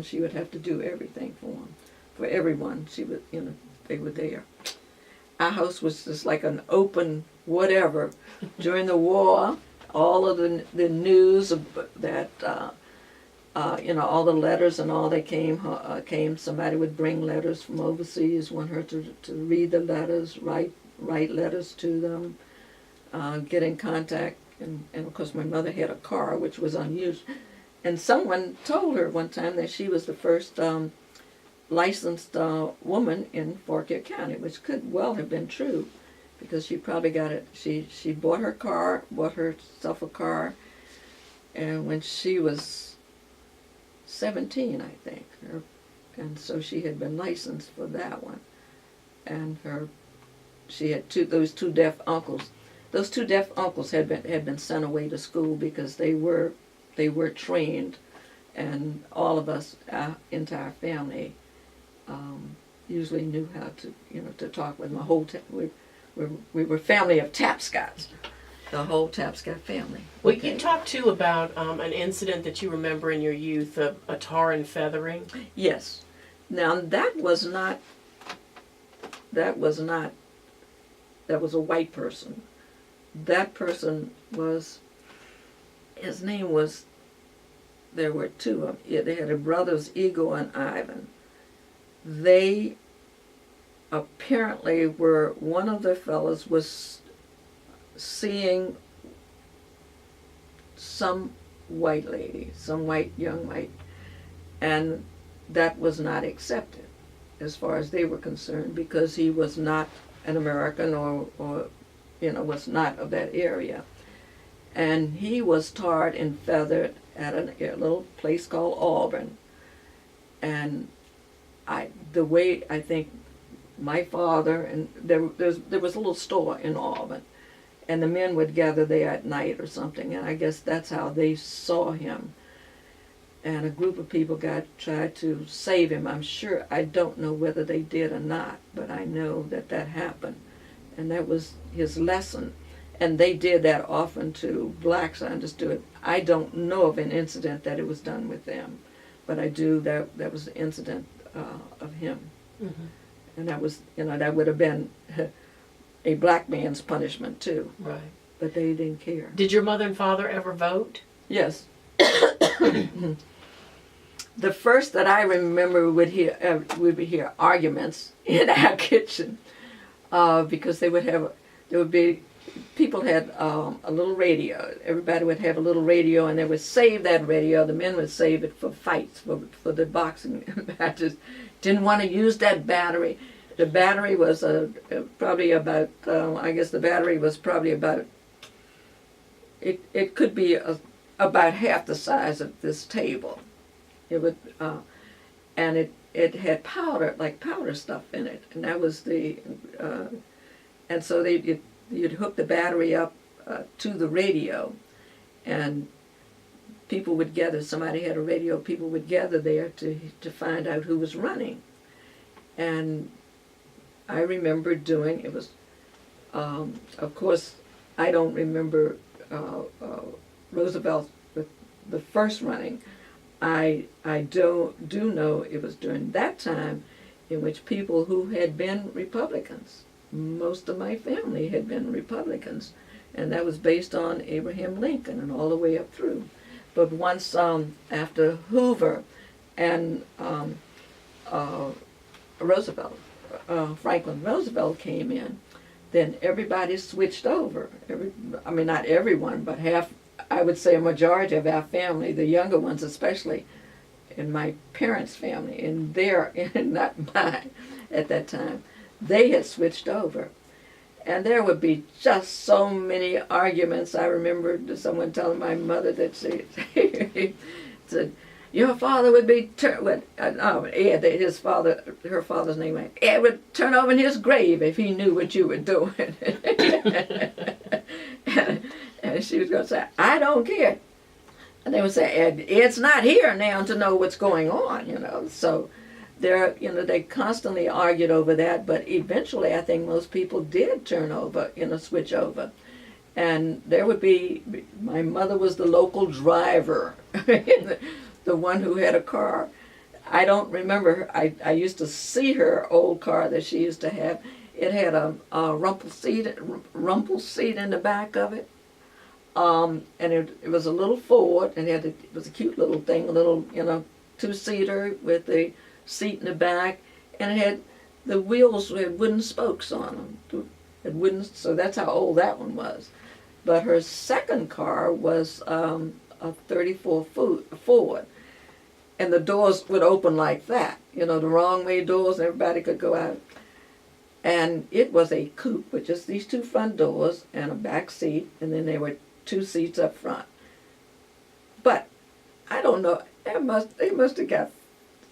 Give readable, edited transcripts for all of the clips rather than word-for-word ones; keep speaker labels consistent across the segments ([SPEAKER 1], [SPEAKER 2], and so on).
[SPEAKER 1] She would have to do everything for them, for everyone. She would, they were there. Our house was just like an open whatever. During the war, all of the news of that, all the letters and all that came. Somebody would bring letters from overseas, want her to read the letters, write letters to them, get in contact. And of course my mother had a car, which was unusual. And someone told her one time that she was the first licensed woman in Fauquier County, which could well have been true, because she probably got it. She bought herself a car, and when she was 17, I think, and so she had been licensed for that one. And she had those two deaf uncles. Those two deaf uncles had been sent away to school because they were trained, and all of us, entire family, usually knew how to talk with them. We were a family of Tapscotts, the whole Tapscott family.
[SPEAKER 2] Well, you talked too about an incident that you remember in your youth, a tar and feathering.
[SPEAKER 1] Yes. Now that was a white person. That person was, his name was, there were two of them. They had a brothers, Ego and Ivan. They apparently were, one of the fellows was seeing some white lady, some young white, and that was not accepted as far as they were concerned, because he was not an American or was not of that area. And he was tarred and feathered at a little place called Auburn. And the way I think my father, and there was a little store in Auburn, and the men would gather there at night or something, and I guess that's how they saw him. And a group of people tried to save him. I'm sure, I don't know whether they did or not, but I know that happened. And that was his lesson. And they did that often to blacks, I understood. I don't know of an incident that it was done with them, but I do, that was the incident of him. Mm-hmm. And that was, that would have been a black man's punishment too.
[SPEAKER 2] Right.
[SPEAKER 1] But they didn't care.
[SPEAKER 2] Did your mother and father ever vote?
[SPEAKER 1] Yes. The first that I remember we would hear arguments in our kitchen, because there would be, people had a little radio. Everybody would have a little radio, and they would save that radio. The men would save it for fights, for the boxing matches. Didn't want to use that battery. The battery was probably about, I guess the battery was probably about, it could be about half the size of this table. It would, and it had powder, like powder stuff in it, and that was and so you'd hook the battery up to the radio, and people would gather. Somebody had a radio. People would gather there to find out who was running, and I remember doing it was, of course, I don't remember Roosevelt with the first running. I do know it was during that time in which people who had been Republicans, most of my family had been Republicans, and that was based on Abraham Lincoln and all the way up through. But once after Hoover and Roosevelt, Franklin Roosevelt came in, then everybody switched over. Not everyone, but half, I would say a majority of our family, the younger ones especially, in my parents' family, not mine at that time, they had switched over. And there would be just so many arguments. I remember someone telling my mother that she said, your father would be, Ed, her father's name, Ed would turn over in his grave if he knew what you were doing. And she was going to say, I don't care. And they would say, Ed's not here now to know what's going on, So they constantly argued over that, but eventually I think most people did turn over, switch over. And there would be, my mother was the local driver, the one who had a car, I don't remember her. I used to see her old car that she used to have. It had a rumple seat in the back of it. And it was a little Ford, and it was a cute little thing, a little, two-seater with a seat in the back, and it had the wheels had wooden spokes on them. It wouldn't, so that's how old that one was. But her second car was a 34 Ford, and the doors would open like that, the wrong way doors, and everybody could go out. And it was a coupe with just these two front doors and a back seat, and then there were two seats up front. But I don't know, they must have got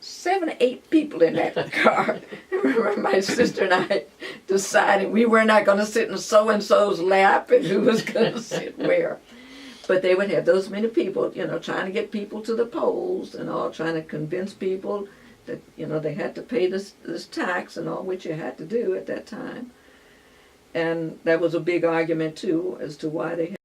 [SPEAKER 1] 7 or 8 people in that car. I remember my sister and I deciding we were not going to sit in so-and-so's lap and who was going to sit where. But they would have those many people, trying to get people to the polls and all, trying to convince people that, they had to pay this tax and all, which you had to do at that time. And that was a big argument, too, as to why they had